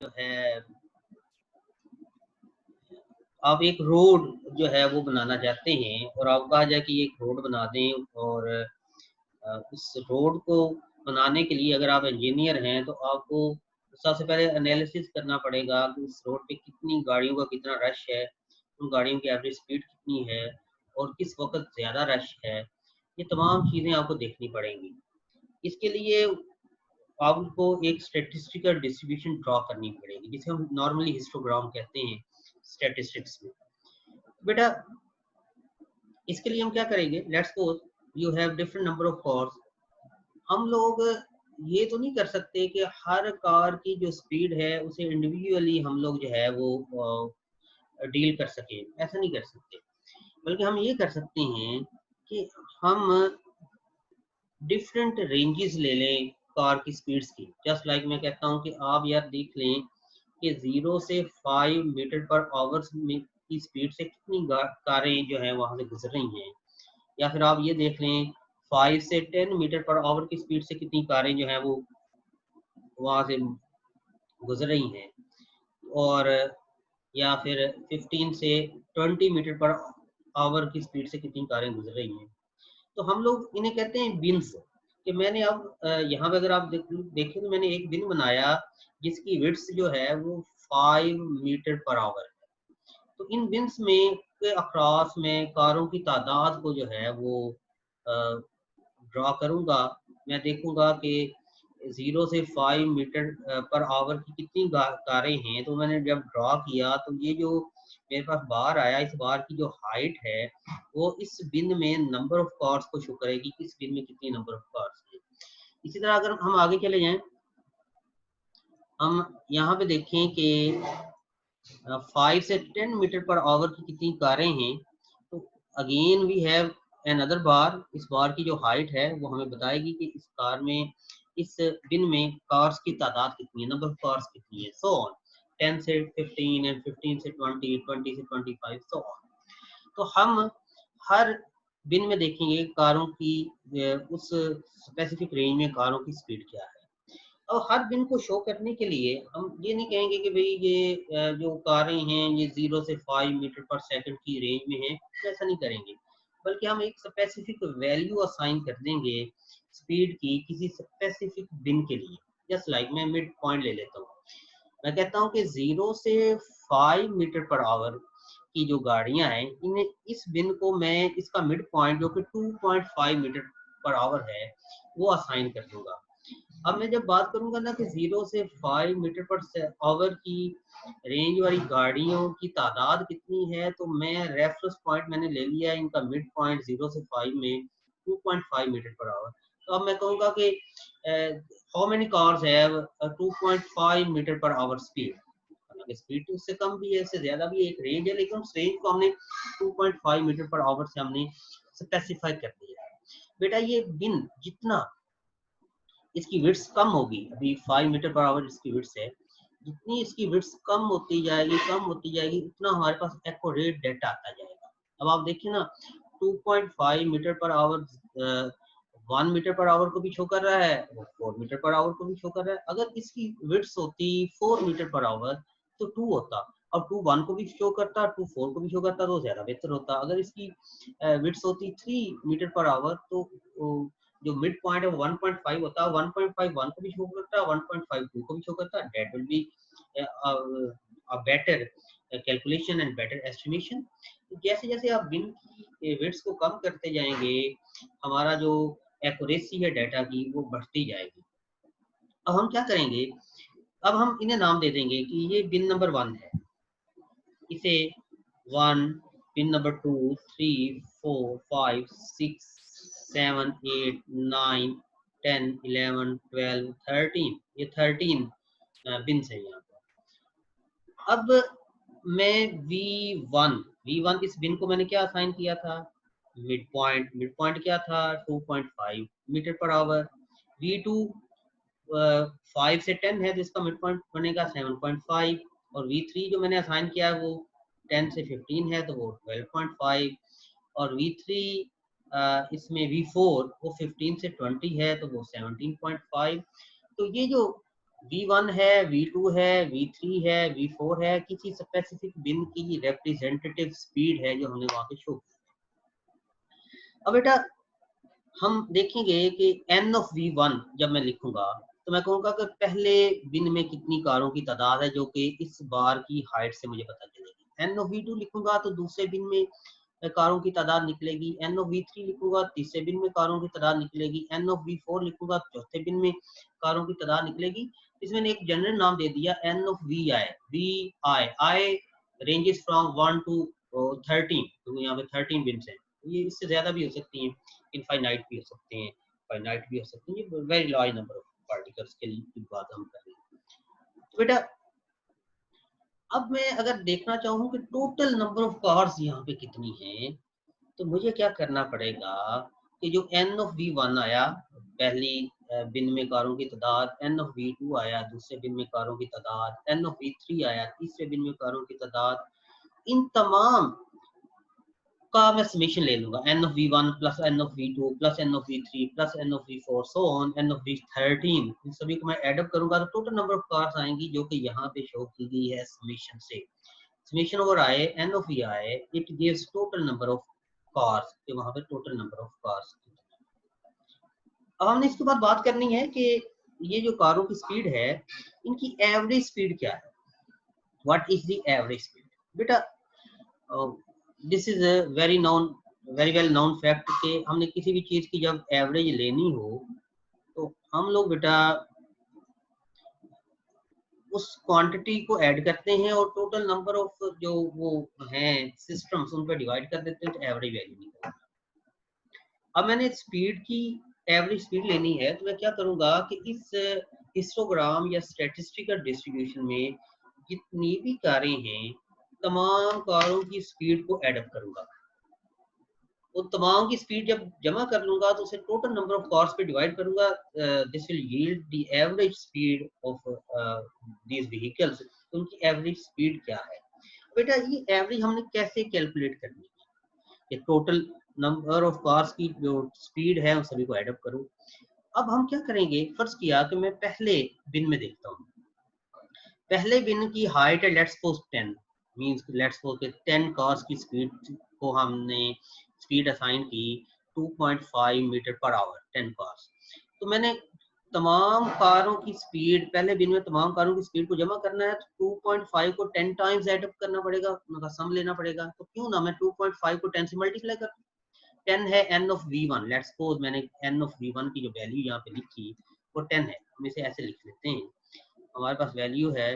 जो है आप एक रोड जो है वो बनाना चाहते हैं और आप कहा जाए कि एक रोड बना दें और उस रोड को बनाने के लिए अगर आप इंजीनियर हैं तो आपको सबसे पहले एनालिसिस करना पड़ेगा कि उस रोड पे कितनी गाड़ियों का कितना रश है, उन गाड़ियों की एवरेज स्पीड कितनी है और किस वक्त ज़्यादा रश है। ये तमाम चीज़ें आपको देखनी पड़ेंगी। इसके लिए आपको एक स्टैटिस्टिकल डिस्ट्रीब्यूशन ड्रॉ करनी पड़ेगी जिसे हम नॉर्मली हिस्टोग्राम कहते हैं स्टैटिस्टिक्स में। बेटा इसके लिए हम क्या करेंगे, let's suppose you have different number of cars. हम लोग ये तो नहीं कर सकते कि हर कार की जो स्पीड है उसे इंडिविजुअली हम लोग जो है वो डील कर सकें, ऐसा नहीं कर सकते। बल्कि हम ये कर सकते हैं कि हम डिफरेंट रेंजेस ले लें कार की स्पीड्स की। जस्ट लाइक मैं कहता हूँ कि आप यार देख लें कि 0 से 5 मीटर पर आवर्स में की स्पीड से कितनी कारें जो हैं वहाँ से गुजर रही हैं, या फिर आप ये देख लें 5 से 10 मीटर पर आवर की स्पीड से कितनी कारें जो हैं वो वहाँ से गुजर रही हैं, और या फिर 15 से 20 मीटर पर आवर की स्पीड से कितनी कारें गुजर रही हैं। तो हम लोग इन्हें कहते हैं बिन्स। कि मैंने अब यहाँ पे अगर आप देखें तो मैंने एक बिन बनाया जिसकी विड्थ जो है वो 5 मीटर पर आवर है। तो इन बिन्स में के अक्रॉस में कारों की तादाद को जो है वो ड्रॉ करूँगा। मैं देखूँगा कि 0 से 5 मीटर पर आवर की कितनी कारें हैं। तो मैंने जब ड्रॉ किया तो ये जो मेरे पास बार आया, इस बार की जो हाइट है वो इस बिन में नंबर ऑफ कार्स को शो करेगी कि इस बिन में कितनी नंबर ऑफ कार्स हैं। इसी तरह अगर हम आगे चले जाएं, हम यहाँ पे देखें कि 5 से 10 मीटर पर आवर की कितनी कारें हैं। तो अगेन वी हैव अनदर बार। इस बार की जो हाइट है वो हमें बताएगी कि इस कार में, इस दिन में कार्स की तादाद कितनी है, नंबर ऑफ कार्स कितनी है, सो ऑन। 10 से 15 एंड 15 से 20, 20 से 25, सो ऑन। तो हम हर दिन में देखेंगे कारों की उस स्पेसिफिक रेंज में कारों की स्पीड क्या है। और हर दिन को शो करने के लिए हम ये नहीं कहेंगे कि भाई ये जो कारें हैं ये 0 से 5 मीटर पर सेकंड की रेंज में है, ऐसा नहीं करेंगे। बल्कि हम एक स्पेसिफिक वैल्यू असाइन कर देंगे स्पीड की किसी स्पेसिफिक दिन के लिए। जस्ट लाइक मैं मिड पॉइंट ले लेता हूँ। मैं कहता हूँ कि 0 से 5 मीटर पर आवर की जो गाड़ियां हैं इन्हें, इस बिन को मैं इसका मिड पॉइंट जो कि 2.5 मीटर पर आवर है वो असाइन कर दूंगा। अब मैं जब बात करूंगा ना कि 0 से 5 मीटर पर आवर की रेंज वाली गाड़ियों की तादाद कितनी है, तो मैं रेफरेंस पॉइंट मैंने ले लिया है इनका मिड पॉइंट 0 से 5 में 2.5 मीटर पर आवर। तो अब मैं कहूँगा कि how many cars have 2.5 metre per hour speed. हालांकि स्पीड तो उससे कम भी है, इससे ज्यादा भी है, एक रेंज है, लेकिन उस रेंज को हमने 2.5 मीटर पर आवर से हमने स्पेसिफाई कर दिया है। बेटा ये बिन जितना इसकी विड्थ कम होगी, अभी 5 मीटर पर आवर इसकी विड्थ है, जितनी इसकी विड्थ कम होती जाएगी उतना हमारे पास एक्यूरेट डाटा आता जाएगा। अब आप देखिए ना 2.5 metre per our 1 metre per our को भी शो कर रहा है, वो 4 मीटर पर आवर को भी शो कर रहा है। अगर इसकी विड्थ होती 4 मीटर पर आवर तो 2 होता, और 2 1 को भी शो करता, 2 4 को भी शो करता, तो ज्यादा बेहतर होता। अगर इसकी विड्थ होती 3 मीटर पर आवर तो जो मिड पॉइंट है 1.5 होता है, 1.5 1 को भी शो करता है, 1.5 2 को भी शो करता है। That will be a better calculation and better estimation. जैसे जैसे आप बिन की विड्थ को कम करते जाएंगे हमारा जो एक्यूरेसी है डाटा की वो बढ़ती जाएगी। अब हम क्या करेंगे, अब हम इन्हें नाम दे देंगे कि ये बिन नंबर 1 है, इसे 1, पिन नंबर 2, 3, 4, 5, 6, 7, 8, 9, 10, 11, 12, 13, ये 13 बिन है यहाँ पर। अब मैं V1 इस बिन को मैंने क्या असाइन किया था, मिड पॉइंट क्या था 2.5 मीटर पर आवर। V2 5 से 10 है तो इसका मिड पॉइंट बनेगा 7.5। और V3 जो मैंने असाइन किया है वो 10 से 15 है तो वो 12.5। और V3 इसमें V4 वो 15 से 20 है तो वो 17.5। तो ये जो V1 है, V2 है, V3 है, V4 है, किसी स्पेसिफिक बिन की रिप्रेजेंटेटिव स्पीड है जो हमने वहां पे शो की। अब बेटा हम देखेंगे कि n ऑफ V1 जब मैं लिखूंगा तो मैं कहूँगा कि पहले बिन में कितनी कारों की तादाद है जो कि इस बार की हाइट से मुझे पता चलेगी। n ऑफ V2 लिखूंगा तो दूसरे बिन में कारों की तादाद निकलेगी। n ऑफ V3 लिखूंगा तीसरे बिन में कारों की तादाद निकलेगी। n ऑफ V4 लिखूंगा चौथे बिन में कारों की तादाद निकलेगी। इसमें एक जनरल नाम दे दिया n of VI ranges from 1 to 13, तो यहाँ पे 13 बिन्स हैं। ये इससे ज्यादा भी हो सकती हैं, इनफाइनाइट भी हो सकते हैं, फाइनाइट भी हो सकते हैं। ये very large number of particles के लिए की बात हम कर रहे हैं। तो बेटा अब मैं अगर देखना चाहूँ कि टोटल नंबर ऑफ कार्स यहाँ पे कितनी हैं, तो मुझे क्या करना पड़ेगा कि जो n ऑफ V1 आया पहली बिन में कारों की तादाद, n ऑफ V2 आया दूसरे बिन में कारों की तादाद, n ऑफ V3 आया तीसरे बिन में कारों की तादाद, इन तमाम का मैं समेशन ले लूंगा। n of V1 plus n of V2 plus n of V3 plus n of V4 so on n of V13, इन सभी को मैं एड अप करूंगा तो टोटल नंबर ऑफ कार्स आएंगी जो कि यहाँ पे शो की गई है समेशन से। समेशन ओवर आए n of VI it gives total number of cars, कि वहां पे टोटल नंबर ऑफ कार्स। अब हमने इसके बाद बात करनी है कि ये जो कारों की स्पीड है इनकी एवरेज स्पीड क्या है। What is the average speed? बेटा this is a very well known fact कि हमने किसी भी चीज की जब एवरेज लेनी हो तो हम लोग बेटा उस क्वांटिटी को ऐड करते हैं और टोटल नंबर ऑफ जो वो हैं सिस्टम्स उन पर डिवाइड कर देते हैं तो एवरेज वैल्यू निकलती है। अब मैंने स्पीड की एवरेज स्पीड लेनी है तो मैं क्या करूंगा कि इस हिस्टोग्राम या स्टैटिस्टिकल डिस्ट्रीब्यूशन में जितनी भी कारें हैं तमाम कारों की स्पीड को एड अप करूंगा। वो तमाम की स्पीड जब जमा कर लूंगा तो उसे टोटल नंबर ऑफ कार्स पे डिवाइड करूंगा। This will yield the average speed of these vehicles. उनकी एवरेज स्पीड क्या है? बेटा ये एवरेज हमने कैसे कैलकुलेट करनी है कि टोटल नंबर ऑफ कार्स की जो स्पीड है उन सभी को एड अप करूं। अब हम क्या करेंगे, फर्ज किया कि मैं पहले बिन में देखता हूँ। पहले बिन की हाइट है let's suppose 10, means let's suppose 10 cars की स्पीड को हमने स्पीड असाइन की 2.5 मीटर पर आवर 10 कार्स। तो मैंने तमाम कारों की स्पीड पहले बिन में तमाम कारों की स्पीड को जमा करना है तो 2.5 को 10 टाइम्स एड अप करना पड़ेगा, उनका सम लेना पड़ेगा। तो क्यों ना मैं 2.5 को 10 से मल्टीप्लाई कर। 10 है n of V1, let's suppose मैंने n ऑफ V1 की जो वैल्यू यहाँ पे लिखी वो 10 है। हम इसे ऐसे लिख लेते हैं, हमारे पास वैल्यू है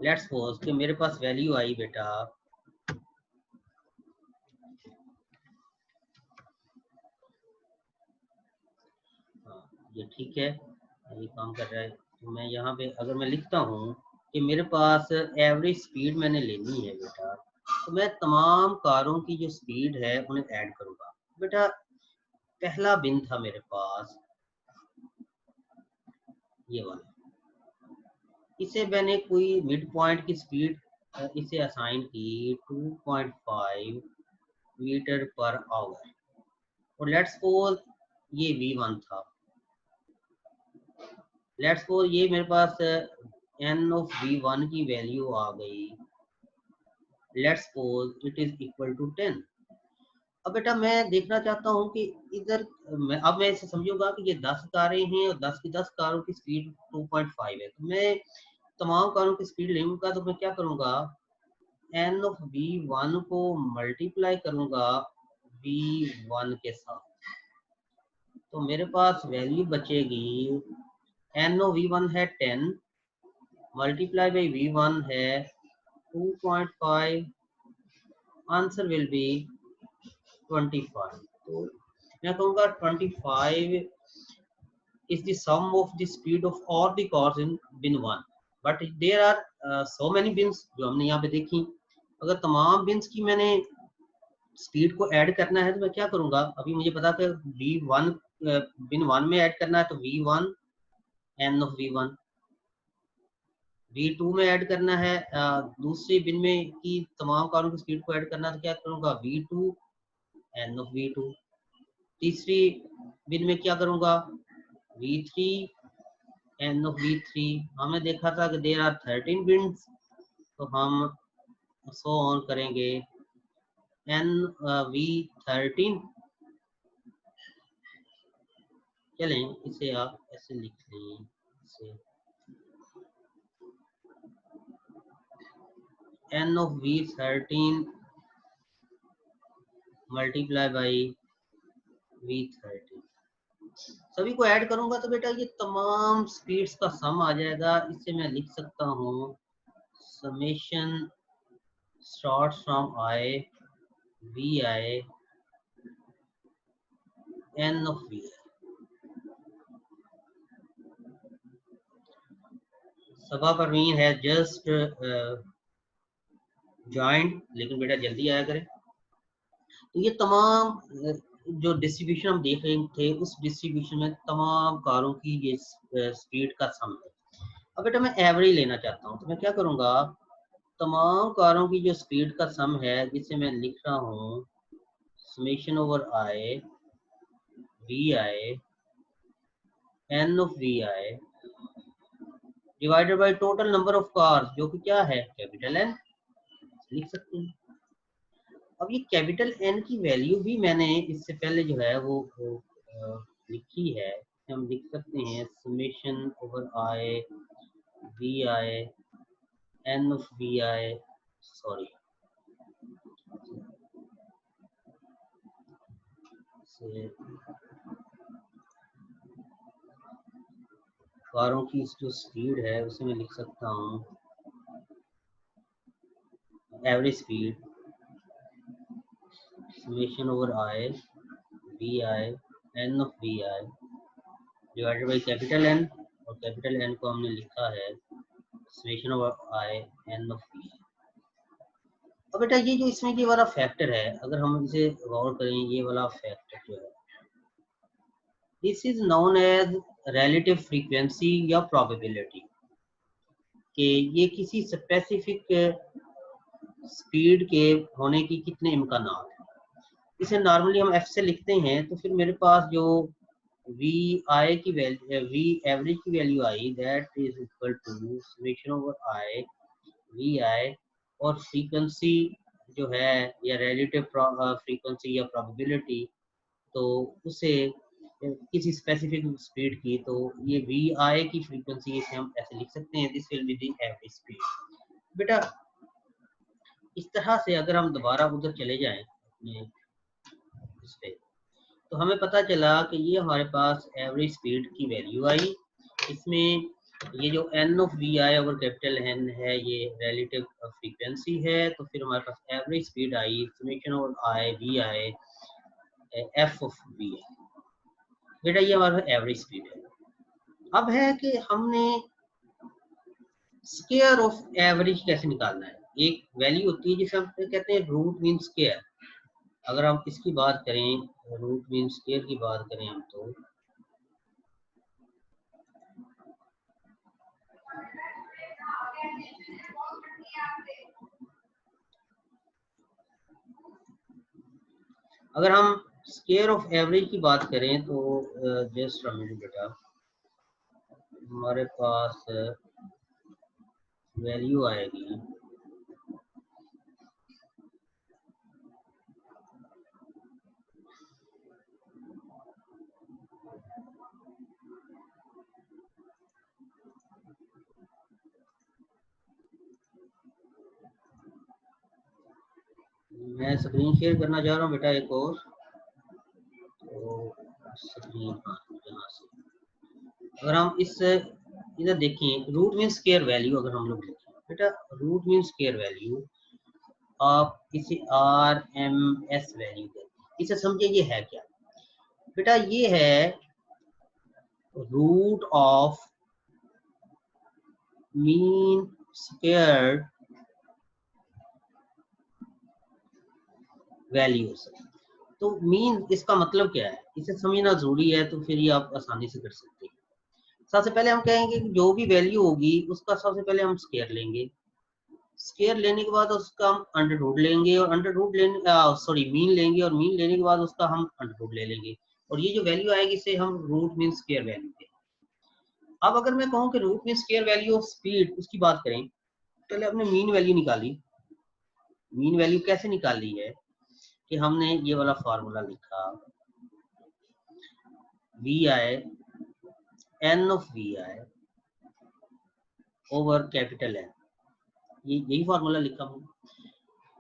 लेट्स सपोज कि मेरे पास वैल्यू आई बेटा ये ठीक है, ये काम कर रहा है। तो मैं यहाँ पे अगर मैं लिखता हूँ कि मेरे पास एवरेज स्पीड मैंने लेनी है बेटा, तो मैं तमाम कारों की जो स्पीड है उन्हें ऐड करूंगा। बेटा पहला बिन था मेरे पास ये वाला, इसे मैंने कोई मिड पॉइंट की स्पीड इसे असाइन की 2.5 मीटर पर आवर और लेट्स सपोज ये V1 था। लेट्स सपोज ये मेरे पास n ऑफ V1 की वैल्यू आ गई, let's suppose it is equal to 10। अब बेटा मैं देखना चाहता हूँ कि इधर अब मैं इसे समझूंगा कि ये 10 कारें हैं और 10 की 10 कारों की स्पीड 2.5 है। तो मैं तमाम कारों की स्पीड लूंगा तो मैं क्या करूंगा, n ऑफ V1 को मल्टीप्लाई करूंगा V1 के साथ, तो मेरे पास वैल्यू बचेगी n ऑफ V1 है 10 मल्टीप्लाई बाई V1 है 2.5, आंसर विल बी 25। तो मैं कहूँगा 25 is the sum of the speed of all the cars in bin 1, but there are so many bins जो हमने यहाँ पे देखी। अगर तमाम बिन्स की मैंने स्पीड को ऐड करना है तो मैं क्या करूँगा, अभी मुझे पता कि V1 बिन 1 में ऐड करना है तो V1 n of V1, V2 में ऐड करना है दूसरी बिन में की तमाम कारों की स्पीड को ऐड करना है तो क्या करूँगा V2 n ऑफ V2, तीसरी बिन में क्या करूँगा v3 n of v3, हमने देखा था कि देयर आर 13 विंड्स, तो हम सो ऑन करेंगे n v13। चलें इसे आप ऐसे लिख लें, इसे n of v13 multiply by v13। सभी को ऐड करूंगा तो बेटा ये तमाम स्पीड्स का सम आ जाएगा। इससे मैं लिख सकता हूँ summation start from i vi n of vi। सबा परवीन है जस्ट ज्वाइंट, लेकिन बेटा जल्दी आया करें। तो ये तमाम जो डिस्ट्रीब्यूशन हम देख रहे थे, उस डिस्ट्रीब्यूशन में तमाम कारों की ये स्पीड का सम है। अब बेटा मैं एवरेज लेना चाहता हूँ, तो मैं क्या करूँगा, तमाम कारों की जो स्पीड का सम है, जिसे मैं लिख रहा हूँ summation over i vi n of vi divided by total number of cars, जो कि क्या है कैपिटल N, लिख सकते हैं। अब ये कैपिटल N की वैल्यू भी मैंने इससे पहले जो है वो लिखी है। हम लिख सकते हैं summation over i vi n of vi, sorry कारों की जो स्पीड है उसे मैं लिख सकता हूँ average speed summation over i vi n of vi divided by capital N, और कैपिटल N को हमने लिखा है summation over i n of vi। अब बेटा ये जो इसमें ये वाला फैक्टर है, अगर हम इसे गौर करें, ये वाला फैक्टर जो है, this is known as relative frequency या प्रोबेबिलिटी, कि ये किसी स्पेसिफिक स्पीड के होने की कितने इम्कानात हैं। इसे नॉर्मली हम f से लिखते हैं, तो फिर मेरे पास जो vi की वैल्यू, v एवरेज की वैल्यू आई, that is equal to summation over i vi, और फ्रीक्वेंसी जो है या रिलेटिव फ्रीक्वेंसी या प्रोबेबिलिटी, तो उसे किसी स्पेसिफिक स्पीड की, तो ये वी आई की फ्रीक्वेंसी इसे हम ऐसे लिख सकते हैं, this will be the average speed. बेटा इस तरह से अगर हम दोबारा उधर चले जाएं अपने इस पे, तो हमें पता चला कि ये हमारे पास एवरेज स्पीड की वैल्यू आई। इसमें ये जो n of V I over capital N है, ये रिलेटिव फ्रीक्वेंसी है, तो फिर हमारे पास एवरेज स्पीड आई summation over i V I f of V I. बेटा ये हमारा एवरेज स्पीड है। अब है कि हमने स्क्वायर ऑफ एवरेज कैसे निकालना है। एक वैल्यू होती है जिसे हम कहते हैं रूट मीन स्क्वायर। अगर हम इसकी बात करें, रूट मीन स्क्वायर की बात करें हम, तो अगर हम स्क्वायर ऑफ एवरेज की बात करें, तो जस्ट अ मिनट बेटा, हमारे पास वैल्यू आएगी मैं स्क्रीन शेयर करना चाह रहा हूँ बेटा एक और, तो स्क्रीन यहाँ से अगर हम इस इधर देखें, रूट मीन स्क्वायर वैल्यू अगर हम लोग देखें बेटा, रूट मीन स्क्वायर वैल्यू आप इसे RMS वैल्यू कहते हैं। इसे समझिए ये है क्या बेटा, ये है root of mean square values. तो मीन इसका मतलब क्या है, इसे समझना जरूरी है, तो फिर ये आप आसानी से कर सकते हैं। सबसे पहले हम कहेंगे कि जो भी वैल्यू होगी उसका सबसे पहले हम स्क्वायर लेंगे। स्क्वायर लेने के बाद उसका हम अंडर रूट लेंगे, और अंडर रूट लेने सॉरी मीन लेंगे, और मीन लेने के बाद उसका हम अंडर रूट ले लेंगे, और ये जो वैल्यू आएगी इसे हम रूट मीन स्क्वायर वैल्यू अब अगर मैं कहूँ कि root mean square value of speed, उसकी बात करें, पहले हमने मीन वैल्यू निकाली। मीन वैल्यू कैसे निकाली है कि हमने ये वाला फार्मूला लिखा, V I N of V I over capital N, ये यही फार्मूला लिखा हूँ।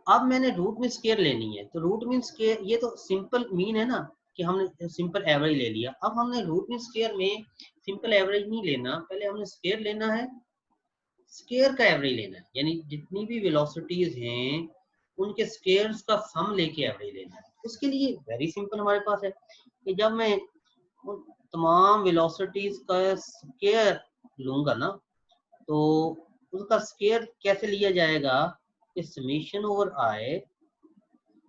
अब मैंने रूट मीन स्क्वायर लेनी है, तो रूट मीन स्क्वायर, ये तो सिंपल मीन है ना कि हमने सिंपल एवरेज ले लिया। अब हमने रूट मीन स्क्वायर में सिंपल एवरेज नहीं लेना, पहले हमने स्क्वायर लेना है, स्क्वायर का एवरेज लेना है, यानी जितनी भी वेलोसिटीज हैं उनके स्क्वायर्स का सम लेके एवरेज लेना है। उसके लिए वेरी सिंपल हमारे पास है कि जब मैं उन तमाम वेलोसिटीज का स्क्वायर लूंगा ना, तो उसका स्क्वायर कैसे लिया जाएगा कि समेशन ओवर आई,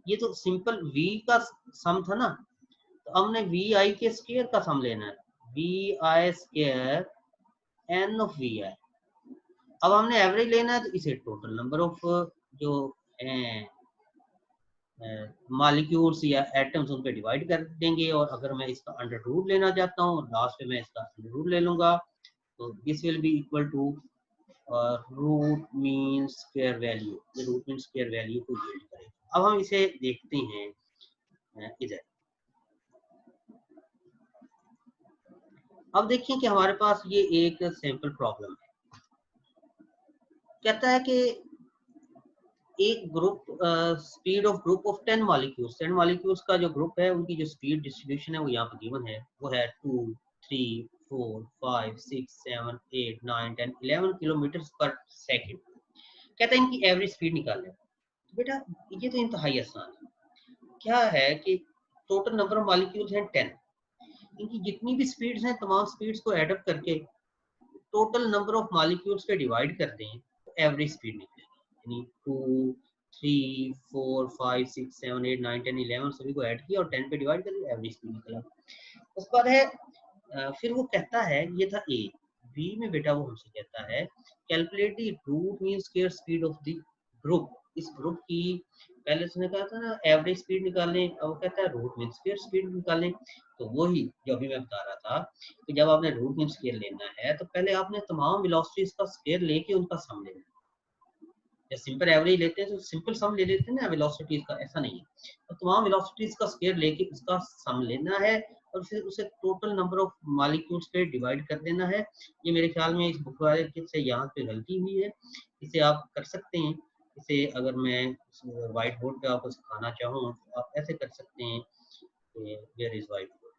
ये तो सिंपल v का सम था ना, तो हमने वी आई के स्क्वायर का सम लेना है, V I square N of V I. अब हमने एवरेज लेना है, तो इसे टोटल नंबर ऑफ जो मॉलिक्यूल्स या एटम्स उन पे डिवाइड कर देंगे, और अगर मैं इसका अंडर रूट लेना चाहता हूँ, लास्ट में मैं इसका अंडर रूट ले लूंगा, तो this will be equal to root mean square value, ये रूट मीन स्क्वायर वैल्यू को यील्ड करेगा। अब हम इसे देखते हैं इधर। अब देखिए कि हमारे पास ये एक सैंपल प्रॉब्लम है, कहता है कि एक group speed of group of 10 molecules, 10 molecules का जो ग्रुप है उनकी जो स्पीड डिस्ट्रीब्यूशन है वो यहाँ पर गिवन है, वो है 2 3 4 5 6 7 8 9 10 11 किलोमीटर पर सेकेंड। कहता है इनकी एवरेज स्पीड निकाल लें। तो बेटा ये तो इंतहाई आसान है। क्या है कि टोटल नंबर ऑफ मॉलिक्यूल्स हैं 10, इनकी जितनी भी स्पीड्स हैं तमाम स्पीड्स को एड अप करके टोटल नंबर ऑफ मॉलिक्यूल्स पे डिवाइड करते हैं, तो एवरेज स्पीड निकलेगी, यानी 2 3 4 5 6 7 8 9 10 11 सभी को ऐड किया और 10 पे डिवाइड कर दिया, एवरेज स्पीड निकला। उसके बाद है फिर वो कहता है, ये था ए, बी में बेटा वो हमसे कहता है calculate the root mean square speed of the group. इस ग्रुप की पहले उसने कहा था ना एवरेज स्पीड निकालने, और वो कहता है रूट मीन स्क्वायर स्पीड निकालने। तो वही जो अभी मैं बता रहा था कि जब आपने रूट मीन स्क्वायर लेना है तो पहले आपने तमाम वेलोसिटीज का स्क्वायर लेके उनका सम लेना है। जब सिंपल एवरेज लेते हैं तो सिंपल सम ले लेते हैं ना वेलोसिटीज का, ऐसा नहीं है। तो तमाम वेलोसिटीज का स्क्वायर लेके उसका सम लेना है और फिर उसे टोटल नंबर ऑफ मॉलिक्यूल्स पे डिवाइड कर देना है। ये मेरे ख्याल में इस बुक वाले से यहाँ पे गलती हुई है, इसे आप कर सकते हैं। इसे अगर मैं व्हाइट बोर्ड पे आपको सिखाना चाहूँ तो आप ऐसे कर सकते हैं, वेयर इज व्हाइट बोर्ड,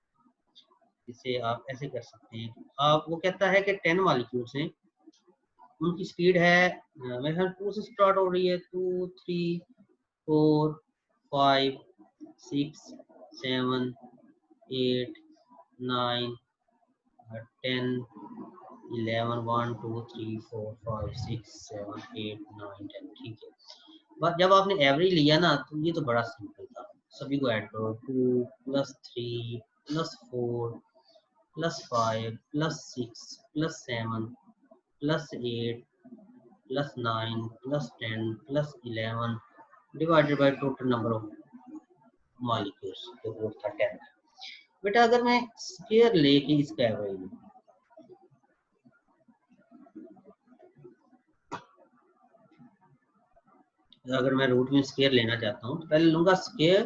इसे आप ऐसे कर सकते हैं। आप वो कहता है कि 10 मॉलिक्यूल्स हैं, उनकी स्पीड है मेरे ख्याल 2 से स्टार्ट हो रही है, 2 3 4 5 6 7 8 9 10 11 1 2 3 4 5 6 7 8 9 10, ठीक है। बस जब आपने एवरेज लिया ना तो ये तो बड़ा सिंपल था, सभी को ऐड करो, 2 + 3 + 4 + 5 + 6 + 7 + 8 + 9 + 10 + 11 divided by total number of molecules, तो वो था 10। बेटा अगर मैं स्क्वायर लेके इसका एवरेज लूं, अगर मैं रूट में स्क्वायर लेना चाहता हूँ तो पहले लूंगा स्क्वायर,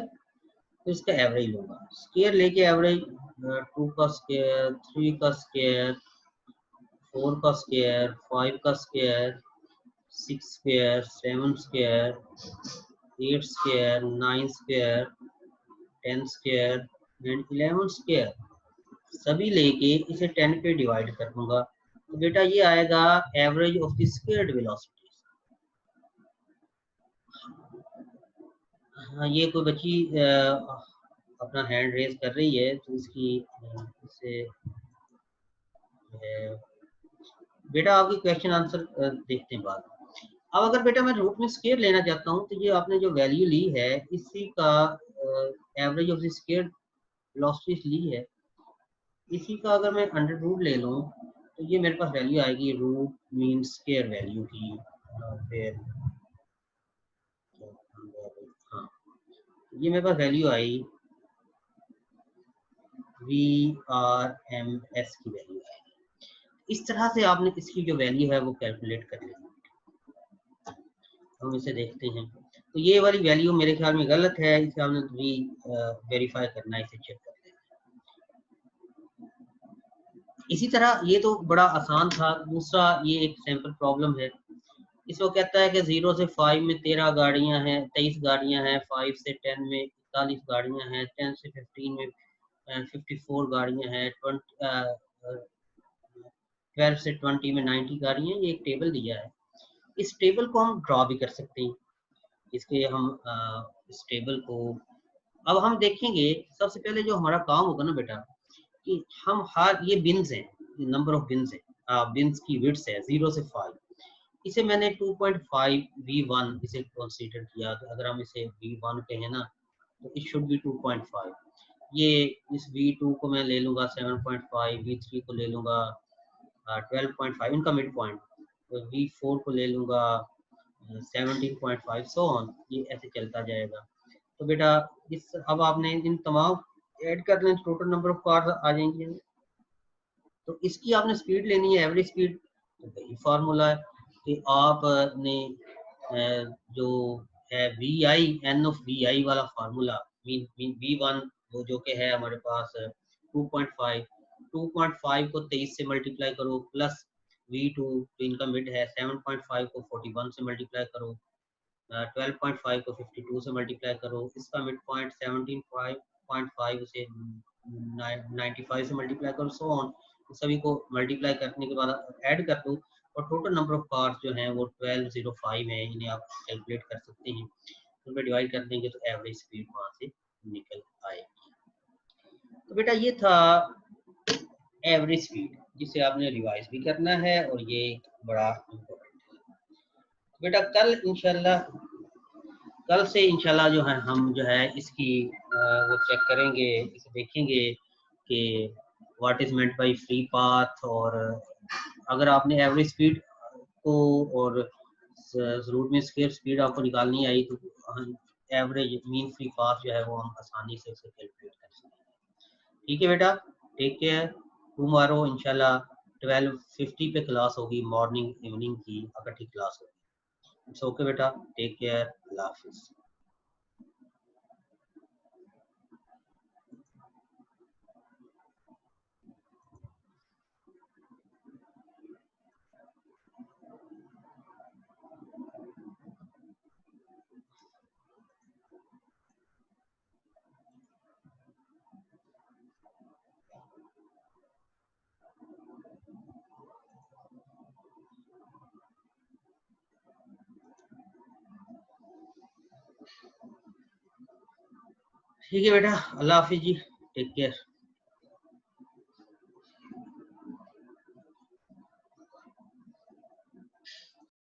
तो इसका एवरेज लूंगा। स्क्वायर लेके एवरेज 2 का स्क्वायर, 3 का स्क्वायर, 4 का स्क्वायर, 5 का square, 6 square, 7 square, 8 square, 9 square, 10 square and 11 square, सभी लेके इसे 10 पे डिवाइड कर दूंगा। तो बेटा ये आएगा average of the squared velocity. हाँ ये कोई बच्ची अपना हैंड रेज कर रही है, तो इसकी इससे बेटा आपकी क्वेश्चन आंसर देखते हैं बाद। अब अगर बेटा मैं रूट में स्क्वायर लेना चाहता हूँ, तो ये आपने जो वैल्यू ली है इसी का average of the square velocity ली है, इसी का अगर मैं अंडर रूट ले लूँ तो ये मेरे पास वैल्यू आएगी रूट मीन स्क्वायर वैल्यू की। फिर हाँ ये मेरे पास वैल्यू आई VRMS की वैल्यू आई। इस तरह से आपने इसकी जो वैल्यू है वो कैलकुलेट कर लेनी। हम इसे देखते हैं, तो ये वाली वैल्यू मेरे ख्याल में गलत है, इसे आपने भी वेरीफाई करना है, इसे चेक कर लें। इसी तरह ये तो बड़ा आसान था। दूसरा ये एक सैंपल प्रॉब्लम है, इसको कहता है कि 0 से 5 में 13 गाड़ियां हैं, 23 गाड़ियां हैं, 5 से 10 में 41 गाड़ियां हैं, 10 से 15 में 54 गाड़ियां हैं, 12 से 20 में 90 गाड़ियां। ये एक टेबल दिया है, इस टेबल को हम ड्रॉ भी कर सकते हैं। इसके हम इस टेबल को अब हम देखेंगे। सबसे पहले जो हमारा काम होगा ना बेटा, कि हम हर ये बिन्स हैं, नंबर ऑफ बिन्स है, बिन्स की विड्थ है 0 से 5, इसे मैंने 2.5 V1 इसे कंसीडर किया। अगर हम इसे V1 कहें ना, तो इट शुड बी 2.5। ये इस V2 को मैं ले लूंगा 7.5, V3 को ले लूंगा 12.5 इनका मिड पॉइंट, तो V4 को ले लूंगा 17.5, सो ऑन, ये ऐसे चलता जाएगा। तो बेटा इस अब आपने इन तमाम ऐड कर लें, टोटल नंबर ऑफ कार्स आ जाएंगे। तो इसकी आपने स्पीड लेनी है, एवरेज स्पीड। तो वही फार्मूला है कि आपने जो है V I N of V I वाला फार्मूला, मीन V1 वो जो कि है हमारे पास 2.5, 2.5 को 23 से मल्टीप्लाई करो, प्लस V2 तो इनका मिड है 7.5 को 41 से मल्टीप्लाई करो, 12.5 को 52 से मल्टीप्लाई करो, इसका मिड पॉइंट 17.5 से 95 से मल्टीप्लाई करो, सो ऑन। सभी को मल्टीप्लाई करने के बाद ऐड कर दो, और टोटल नंबर ऑफ कार्स जो हैं वो 1205 है, इन्हें आप कैलकुलेट कर सकते हैं। उन पर डिवाइड कर देंगे तो एवरेज स्पीड वहाँ से निकल आएगी। तो बेटा ये था एवरेज स्पीड, जिसे आपने रिवाइज भी करना है, और ये बड़ा इम्पोर्टेंट है। तो बेटा कल से इंशाल्लाह जो है हम जो है इसकी वो चेक करेंगे, इसे देखेंगे कि what is meant by free path. और अगर आपने एवरेज स्पीड को और रूट में स्क्वायर स्पीड आपको निकालनी आई, तो एवरेज मीन फ्री पाथ जो है वो हम आसानी से उसे कैलकुलेट कर सकते हैं। ठीक है बेटा, टेक केयर। टुमारो इंशाल्लाह 12:50 पे क्लास होगी, मॉर्निंग इवनिंग की इकट्ठी क्लास होगी। इट्स ओके बेटा, टेक केयर, अल्लाह हाफिज। ठीक है बेटा, अल्लाह हाफिज जी, टेक केयर।